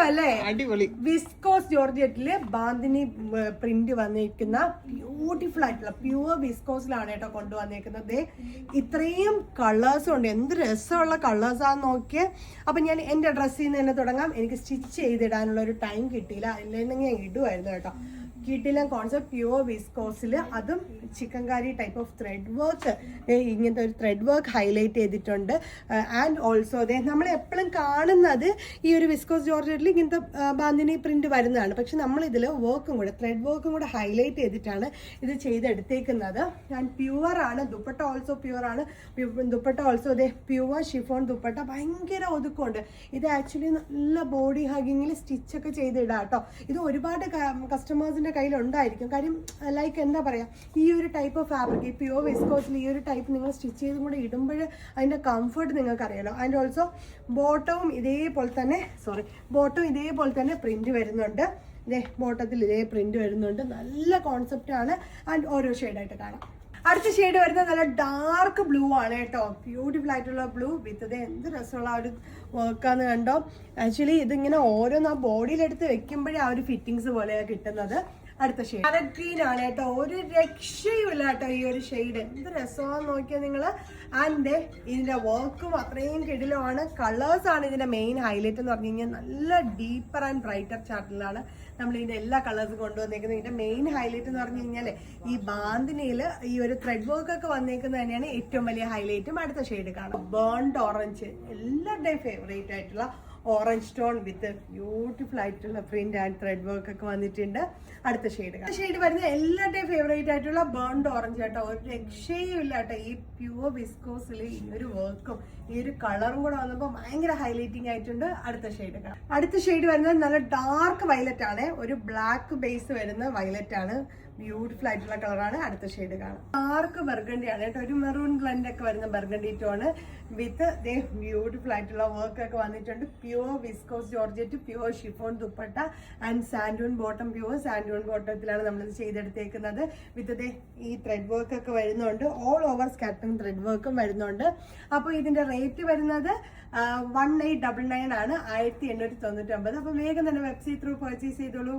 അല്ലേ? Viscous ജോർജറ്റില് bandhani print വന്നിരിക്കുന്ന beautiful ആയിട്ടുള്ള പ്യുവർ വിസ്കോസിലാണ് കേട്ടോ കൊണ്ടുവന്നേക്കുന്നത്. ഇത്രയും കളേഴ്സും ഉണ്ട്, എന്ത് രസമുള്ള കളേഴ്സാന്ന് നോക്കിയേ. അപ്പൊ ഞാൻ എന്റെ ഡ്രസ്സിൽ നിന്ന് തന്നെ തുടങ്ങാം. എനിക്ക് സ്റ്റിച്ച് ചെയ്തിടാനുള്ള ഒരു ടൈം കിട്ടിയില്ല, ഇല്ലെങ്കിൽ ഞാൻ ഇടുമായിരുന്നു കേട്ടോ. കിട്ടില്ല കോൺസെപ്റ്റ് പ്യുവർ വിസ്കോസിൽ, അതും chikankari type of thread work, ഇങ്ങനത്തെ ഒരു ത്രെഡ് വർക്ക് ഹൈലൈറ്റ് ചെയ്തിട്ടുണ്ട്. ആൻഡ് ഓൾസോ അതെ നമ്മൾ എപ്പോഴും കാണുന്നത് ഈ ഒരു വിസ്കോസ് ജോർജറ്റിൽ ഇങ്ങനത്തെ ബാന്തിനി പ്രിന്റ് വരുന്നതാണ്. പക്ഷെ നമ്മളിതിൽ വർക്കും കൂടെ ത്രെഡ് വർക്കും കൂടെ ഹൈലൈറ്റ് ചെയ്തിട്ടാണ് ഇത് ചെയ്തെടുത്തേക്കുന്നത്. ആൻഡ് പ്യുവർ ആണ്. ദുപ്പട്ട ഓൾസോ പ്യുവർ ആണ്. ദുപ്പട്ട ഓൾസോ അതെ പ്യുവർ ഷിഫോൺ ദുപ്പട്ട, ഭയങ്കര ഒതുക്കമുണ്ട്. ഇത് ആക്ച്വലി നല്ല ബോഡി ഹഗിങ്ങിൽ സ്റ്റിച്ചൊക്കെ ചെയ്തിടാം കേട്ടോ. ഇത് ഒരുപാട് കസ്റ്റമേഴ്സിന്റെ കയ്യിലുണ്ടായിരിക്കും. കാര്യം ലൈക്ക് എന്താ പറയാ, ഈ ഒരു ടൈപ്പ് ഓഫ് ഫാബ്രിക്, ഈ പ്യുവർ വിസ്കോസിൽ ഈ ഒരു ടൈപ്പ് നിങ്ങൾ സ്റ്റിച്ച് ചെയ്തും കൂടെ ഇടുമ്പോൾ അതിന്റെ കംഫർട്ട് നിങ്ങൾക്ക് അറിയാലോ. ആൻഡ് ഓൾസോ ബോട്ടവും ഇതേപോലെ തന്നെ പ്രിന്റ് വരുന്നുണ്ട്. ഇതേ ബോട്ടത്തിൽ ഇതേ പ്രിന്റ് വരുന്നുണ്ട്. നല്ല കോൺസെപ്റ്റ് ആണ്. ആൻഡ് ഓരോ ഷെയ്ഡായിട്ട് കാണാം. അടുത്ത ഷെയ്ഡ് വരുന്നത് നല്ല ഡാർക്ക് ബ്ലൂ ആണ് കേട്ടോ. ബ്യൂട്ടിഫുൾ ആയിട്ടുള്ള ബ്ലൂ വിത്ത് ഇത് എന്ത് രസമുള്ള ആ ഒരു വർക്കാന്ന് കണ്ടോ. ആക്ച്വലി ഇതിങ്ങനെ ഓരോന്ന് ആ ബോഡിയിലെടുത്ത് വെക്കുമ്പോഴേ ആ ഒരു ഫിറ്റിങ്സ് പോലെയാണ് കിട്ടുന്നത്. അടുത്ത ഷെയ്ഡ് പാരറ്റ് ഗ്രീൻ ആണ് കേട്ടോ. ഒരു രക്ഷയുമില്ല കേട്ടോ ഈ ഒരു ഷെയ്ഡ്. എന്ത് രസമാണെന്ന് നോക്കിയാൽ നിങ്ങള്. ആൻഡ് ഇതിന്റെ വർക്കും അത്രയും കിടിലമാണ്. കളേഴ്സ് ആണ് ഇതിന്റെ മെയിൻ ഹൈലൈറ്റ് എന്ന് പറഞ്ഞു കഴിഞ്ഞാൽ. നല്ല ഡീപ്പർ ആൻഡ് ബ്രൈറ്റർ ചാർട്ടിലാണ് നമ്മൾ ഇതിന്റെ എല്ലാ കളേഴ്സും കൊണ്ടുവന്നേക്കുന്നത്. ഇതിന്റെ മെയിൻ ഹൈലൈറ്റ് എന്ന് പറഞ്ഞു കഴിഞ്ഞാല് ഈ ബാന്തിനിയില് ഈ ഒരു ത്രെഡ് വർക്ക് ഒക്കെ വന്നേക്കുന്നത് തന്നെയാണ് ഏറ്റവും വലിയ ഹൈലൈറ്റും. അടുത്ത ഷെയ്ഡ് കാണാം, ബേൺഡ് ഓറഞ്ച്, എല്ലാവരുടെയും ഫേവറേറ്റ് ആയിട്ടുള്ള ഓറഞ്ച് ടോൺ വിത്ത് ബ്യൂട്ടിഫുൾ ആയിട്ടുള്ള പ്രിന്റ് ആൻഡ് ത്രെഡ് വർക്ക് ഒക്കെ വന്നിട്ടുണ്ട്. അടുത്ത ഷെയ്ഡ് വരുന്നത് എല്ലാവരുടെയും ഫേവറേറ്റ് ആയിട്ടുള്ള ബേൺഡ് ഓറഞ്ച് കേട്ടോ. ഒരു രക്ഷയും ഇല്ല കേട്ടോ. ഈ പ്യുവർ വിസ്കോസിൽ ഈ ഒരു വർക്കും ഈ ഒരു കളറും കൂടെ വന്നപ്പോൾ ഭയങ്കര ഹൈലൈറ്റിംഗ് ആയിട്ടുണ്ട്. അടുത്ത ഷെയ്ഡ് വരുന്നത് നല്ല ഡാർക്ക് വയലറ്റ് ആണ്. ഒരു ബ്ലാക്ക് ബേസ് വരുന്ന വയലറ്റ് ആണ്. ബ്യൂട്ടിഫുൾ ആയിട്ടുള്ള കളറാണ്. അടുത്ത ഷെയ്ഡ് കാണാം, ഡാർക്ക് ബർഗണ്ടി ആണ് കേട്ടോ. ഒരു മെറൂൺ ബ്ലെൻഡ് ഒക്കെ വരുന്ന ബർഗണ്ടി ടോണ് വിത്ത് ബ്യൂട്ടിഫുൾ ആയിട്ടുള്ള വർക്ക് ഒക്കെ വന്നിട്ടുണ്ട്. Pure viscose georgette, pure chiffon dupatta and സാൻഡൂൺ ബോട്ടം. പ്യുവർ സാൻഡൂൺ ബോട്ടത്തിലാണ് നമ്മളിത് ചെയ്തെടുത്തേക്കുന്നത്. വിത്ത് ഈ ത്രെഡ് വർക്ക് ഒക്കെ വരുന്നുണ്ട്. ഓൾ ഓവർ സ്കാറ്ററിംഗ് ത്രെഡ് വർക്കും വരുന്നുണ്ട്. അപ്പോൾ ഇതിന്റെ റേറ്റ് വരുന്നത് 1899 ആണ്, 1899. അപ്പോൾ വേഗം തന്നെ വെബ്സൈറ്റ് ത്രൂ പർച്ചേസ് ചെയ്തോളൂ.